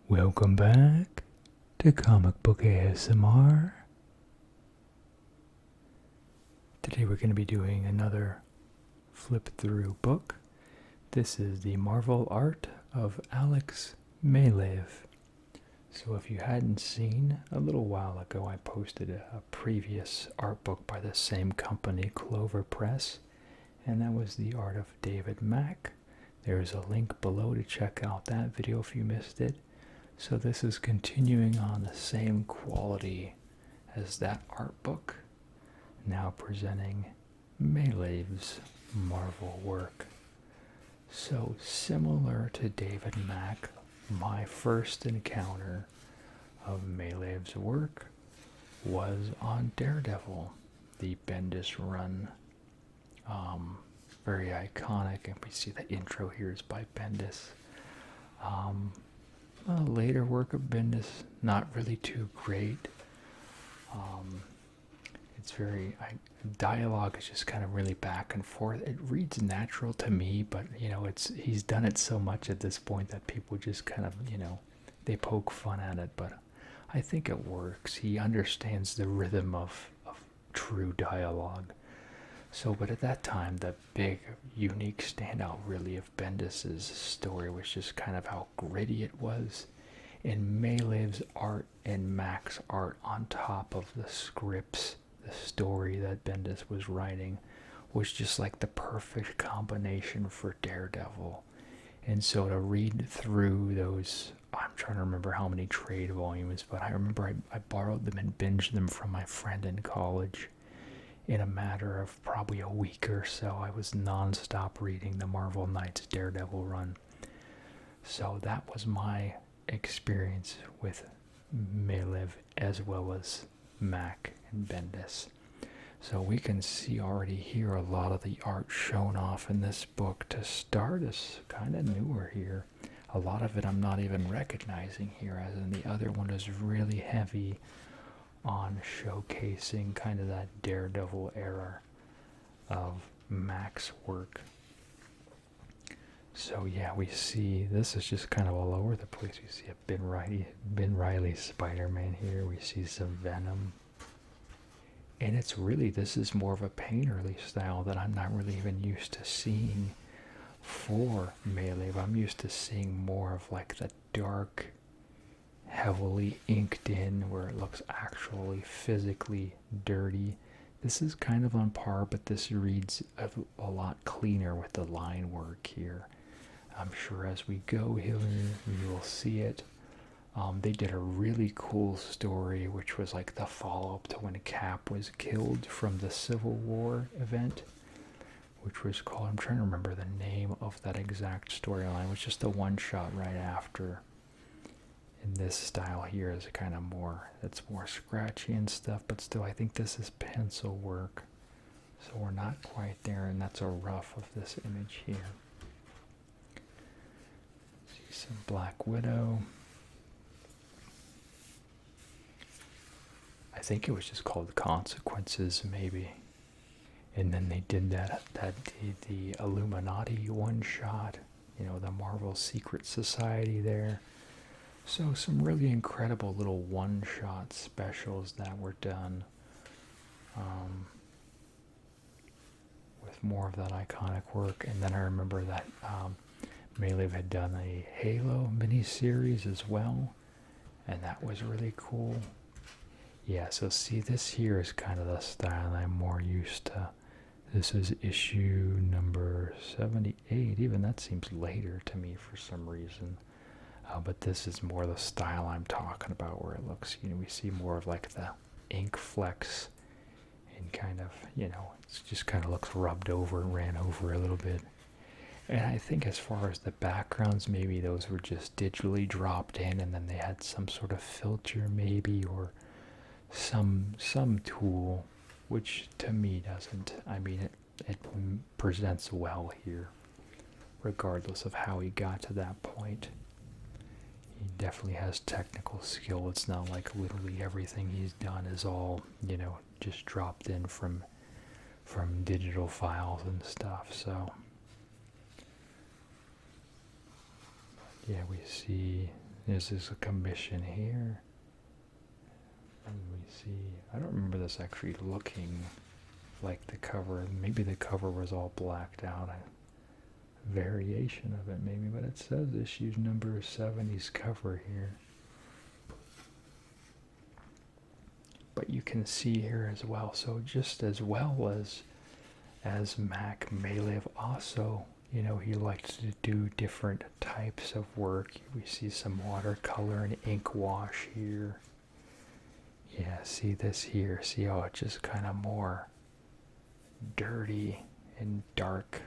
Welcome back to Comic Book ASMR. Today we're going to be doing another flip through book. This is the Marvel art of Alex Maleev. So if you hadn't seen, a little while ago I posted a previous art book by the same company, Clover Press, and that was the art of David Mack. There's a link below to check out that video if you missed it. So this is continuing on the same quality as that art book, now presenting Maleev's Marvel work. So similar to David Mack, my first encounter of Maleev's work was on Daredevil, the Bendis run. Very iconic, and we see the intro here is by Bendis. Later work of Bendis, not really too great. It's very, dialogue is just kind of really back and forth. It reads natural to me, but he's done it so much at this point that people just kind of, they poke fun at it, but I think it works. He understands the rhythm of true dialogue. So, but at that time, the big, unique standout really of Bendis' story was just kind of how gritty it was. And Maleev's art and Mack's art on top of the scripts, the story that Bendis was writing, was just like the perfect combination for Daredevil. And so to read through those, I'm trying to remember how many trade volumes, but I remember I borrowed them and binged them from my friend in college. In a matter of probably a week or so, I was non-stop reading the Marvel Knights Daredevil run. So that was my experience with Maleev as well as Mack and Bendis. So we can see already here a lot of the art shown off in this book. To start is kind of newer here. A lot of it I'm not even recognizing here, as in the other one is really heavy on showcasing kind of that Daredevil era of Mack's work. So yeah, we see this is just kind of all over the place. We see a Ben Reilly Spider-Man here. We see some Venom. And it's really, this is more of a painterly style that I'm not really even used to seeing for Maleev. I'm used to seeing more of like the dark, heavily inked in, where it looks actually physically dirty. This is kind of on par, but this reads a lot cleaner with the line work here. I'm sure as we go here, we will see it. They did a really cool story, which was like the follow-up to when Cap was killed from the Civil War event, which was called, I'm trying to remember the name of that exact storyline. It was just a one-shot right after. In this style here is kind of more, it's more scratchy and stuff, but still I think this is pencil work. So we're not quite there, and that's a rough of this image here. See some Black Widow. I think it was just called Consequences, maybe. And then they did the Illuminati one shot, the Marvel Secret Society there. So some really incredible little one-shot specials that were done with more of that iconic work. And then I remember that Maleev had done a Halo miniseries as well, and that was really cool. Yeah, so see, this here is kind of the style I'm more used to. This is issue number 78. Even that seems later to me for some reason. But this is more the style I'm talking about, where it looks, we see more of like the ink flecks and kind of, it just kind of looks rubbed over and ran over a little bit. And I think as far as the backgrounds, maybe those were just digitally dropped in, and then they had some sort of filter maybe, or some tool, which to me doesn't. I mean, it presents well here, regardless of how he got to that point. He definitely has technical skill. It's not like literally everything he's done is all, just dropped in from digital files and stuff. So yeah, we see This is a commission here. And we see, I don't remember this actually looking like the cover. Maybe the cover was all blacked out. A variation of it maybe, but it says issues number 70's cover here. But you can see here as well, so just as well as Mac Maleev also, you know, he likes to do different types of work. We see some watercolor and ink wash here. Yeah, see this here. See how it's just kind of more dirty and dark,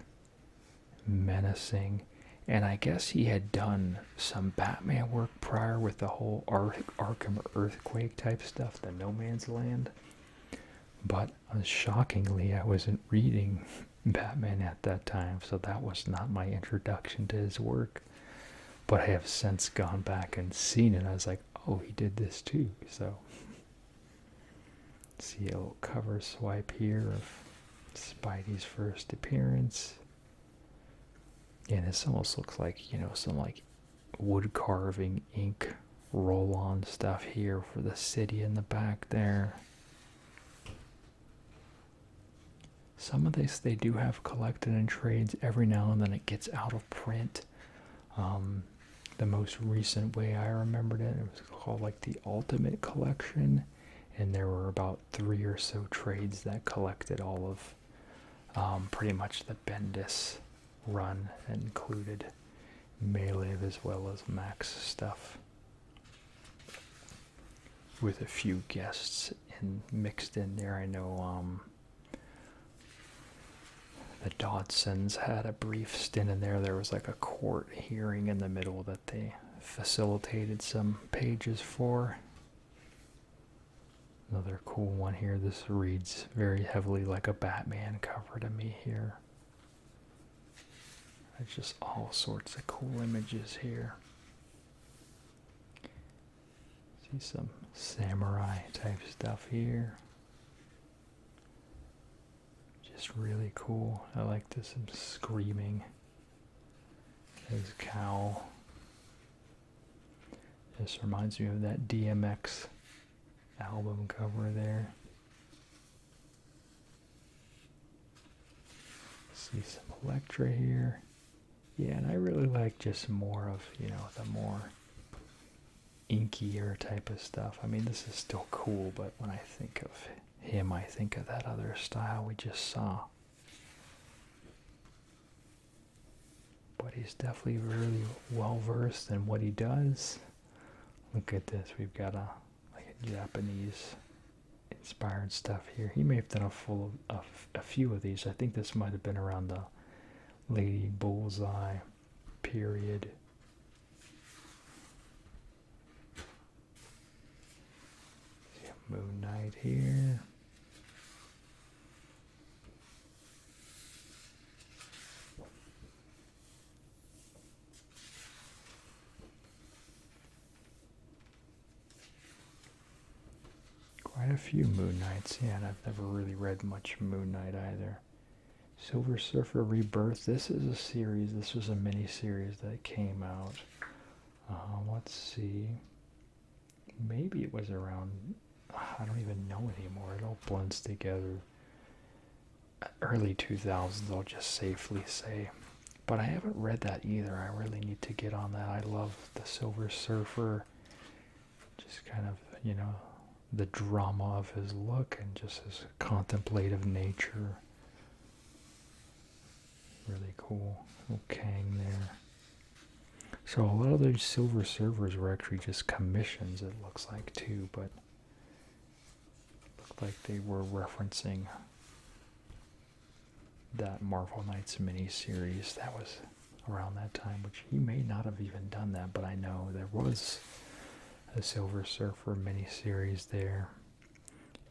menacing. And I guess he had done some Batman work prior with the whole Arkham Earthquake type stuff, the No Man's Land. But shockingly, I wasn't reading Batman at that time, so that was not my introduction to his work. But I have since gone back and seen it. I was like, oh, he did this too. So, see a little cover swipe here of Spidey's first appearance. And this almost looks like, you know, some like wood carving ink roll-on stuff here for the city in the back there. Some of this they do have collected in trades. Every now and then it gets out of print. The most recent way I remembered it was called like the Ultimate Collection, and there were about 3 or so trades that collected all of pretty much the Bendis run, and included Maleev as well as Max stuff, with a few guests mixed in there. I know the Dodsons had a brief stint in there. There was like a court hearing in the middle that they facilitated some pages for. Another cool one here. This reads very heavily like a Batman cover to me here. There's just all sorts of cool images here. See some samurai type stuff here. Just really cool. I like this. Some screaming. His cowl. This reminds me of that DMX album cover there. See some Elektra here. Yeah, and I really like just more of, you know, the more inkier type of stuff. I mean, this is still cool, but when I think of him, I think of that other style we just saw. But he's definitely really well versed in what he does. Look at this. We've got a Japanese inspired stuff here. He may have done a few of these. I think this might have been around the Lady Bullseye period. Moon Knight here. Quite a few Moon Knights, yeah, and I've never really read much Moon Knight either. Silver Surfer Rebirth. This is a series. This was a mini-series that came out. Let's see. Maybe it was around, I don't even know anymore. It all blends together. Early 2000s, I'll just safely say. But I haven't read that either. I really need to get on that. I love the Silver Surfer. Just kind of, you know, the drama of his look and just his contemplative nature. Really cool. Little Kang there. So a lot of those Silver Surfers were actually just commissions, it looks like, too, but looked like they were referencing that Marvel Knights miniseries that was around that time, which he may not have even done that, but I know there was a Silver Surfer miniseries there.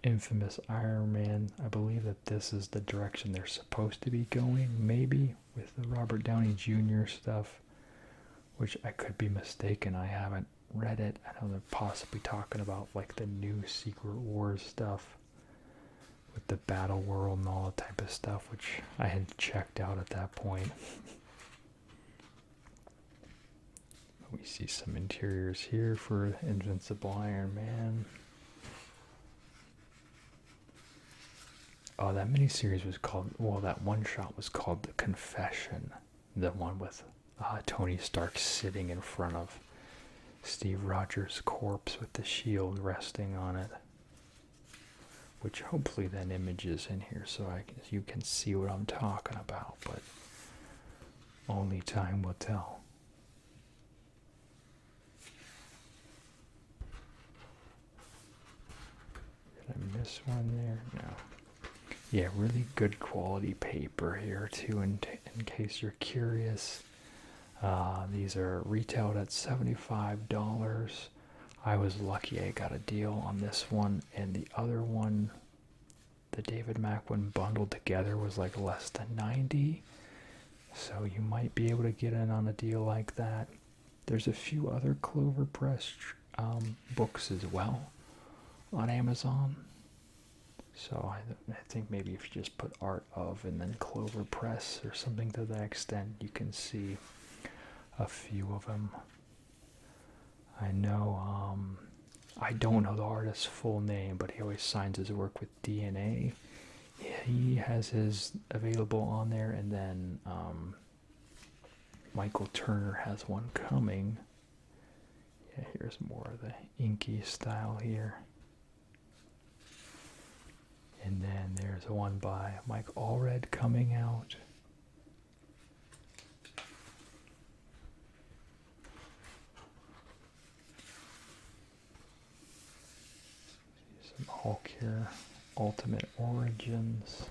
Infamous Iron Man. I believe that this is the direction they're supposed to be going, maybe, with the Robert Downey Jr. stuff, which I could be mistaken. I haven't read it. I know they're possibly talking about like the new Secret Wars stuff with the Battle World and all that type of stuff, which I had checked out at that point. We see some interiors here for Invincible Iron Man. Oh, that miniseries was called, well, that one shot was called The Confession. The one with Tony Stark sitting in front of Steve Rogers' corpse with the shield resting on it. Which hopefully that image is in here so you can see what I'm talking about, but only time will tell. Did I miss one there? No. Yeah, really good quality paper here too, in case you're curious. These are retailed at $75. I was lucky I got a deal on this one, and the other one, the David Mack one bundled together, was like less than $90. So you might be able to get in on a deal like that. There's a few other Clover Press books as well on Amazon. So I think maybe if you just put Art of and then Clover Press or something to that extent, you can see a few of them. I know, I don't know the artist's full name, but he always signs his work with DNA. He has his available on there, and then Michael Turner has one coming. Yeah, here's more of the inky style here. And then there's one by Mike Allred coming out. Some Hulk here. Ultimate Origins.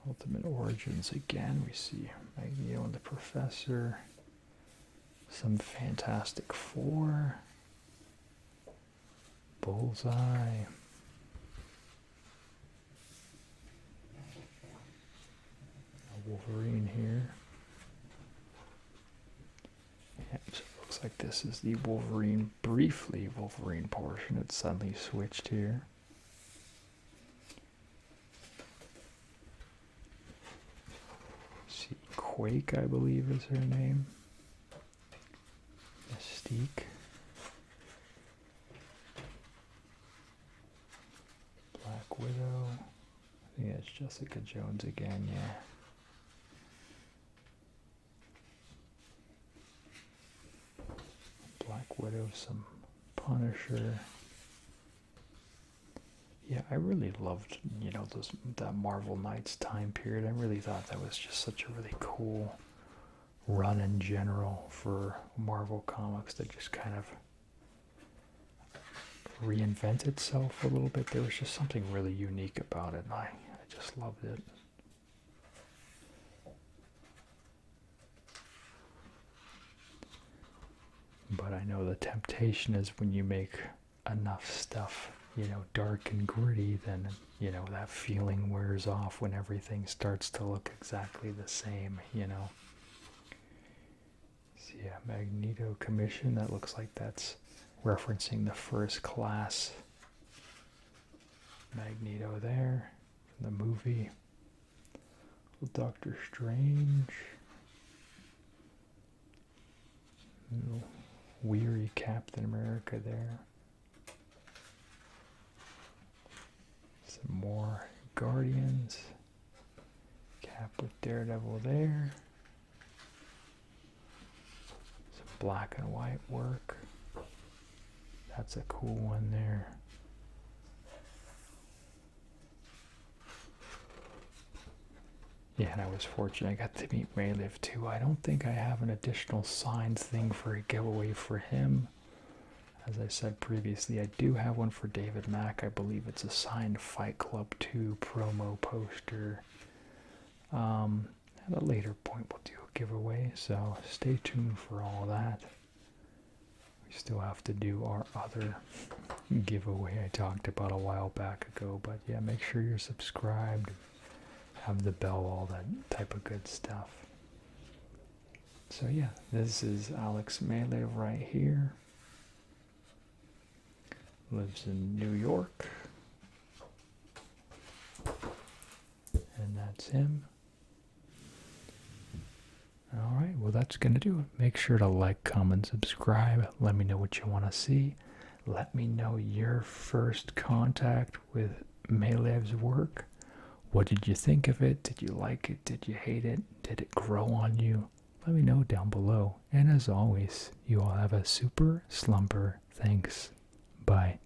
Ultimate Origins again. We see Magneto and the Professor. Some Fantastic Four. Bullseye. A Wolverine here. Yep, so it looks like this is the Wolverine, briefly Wolverine portion. It's suddenly switched here. See, Quake, I believe is her name. Mystique. Black Widow. I think it's Jessica Jones again, yeah. Black Widow, some Punisher. Yeah, I really loved, that Marvel Knights time period. I really thought that was just such a really cool run in general for Marvel Comics that just kind of reinvent itself a little bit. There was just something really unique about it, and I just loved it. But I know the temptation is when you make enough stuff, dark and gritty, then, that feeling wears off when everything starts to look exactly the same, So yeah, Magneto Commission, that looks like that's referencing the First Class Magneto there from the movie. Doctor Strange. Weary Captain America there. Some more Guardians. Cap with Daredevil there. Some black and white work. That's a cool one there. Yeah, and I was fortunate I got to meet Maleev too. I don't think I have an additional signs thing for a giveaway for him. As I said previously, I do have one for David Mack. I believe it's a signed Fight Club 2 promo poster. At a later point we'll do a giveaway, so stay tuned for all that. We still have to do our other giveaway I talked about a while back ago, but yeah, make sure you're subscribed. Have the bell, all that type of good stuff. So yeah, this is Alex Maleev right here. Lives in New York. And that's him. All right, well, that's going to do it. Make sure to like, comment, subscribe. Let me know what you want to see. Let me know your first contact with Maleev's work. What did you think of it? Did you like it? Did you hate it? Did it grow on you? Let me know down below. And as always, you all have a super slumber. Thanks. Bye.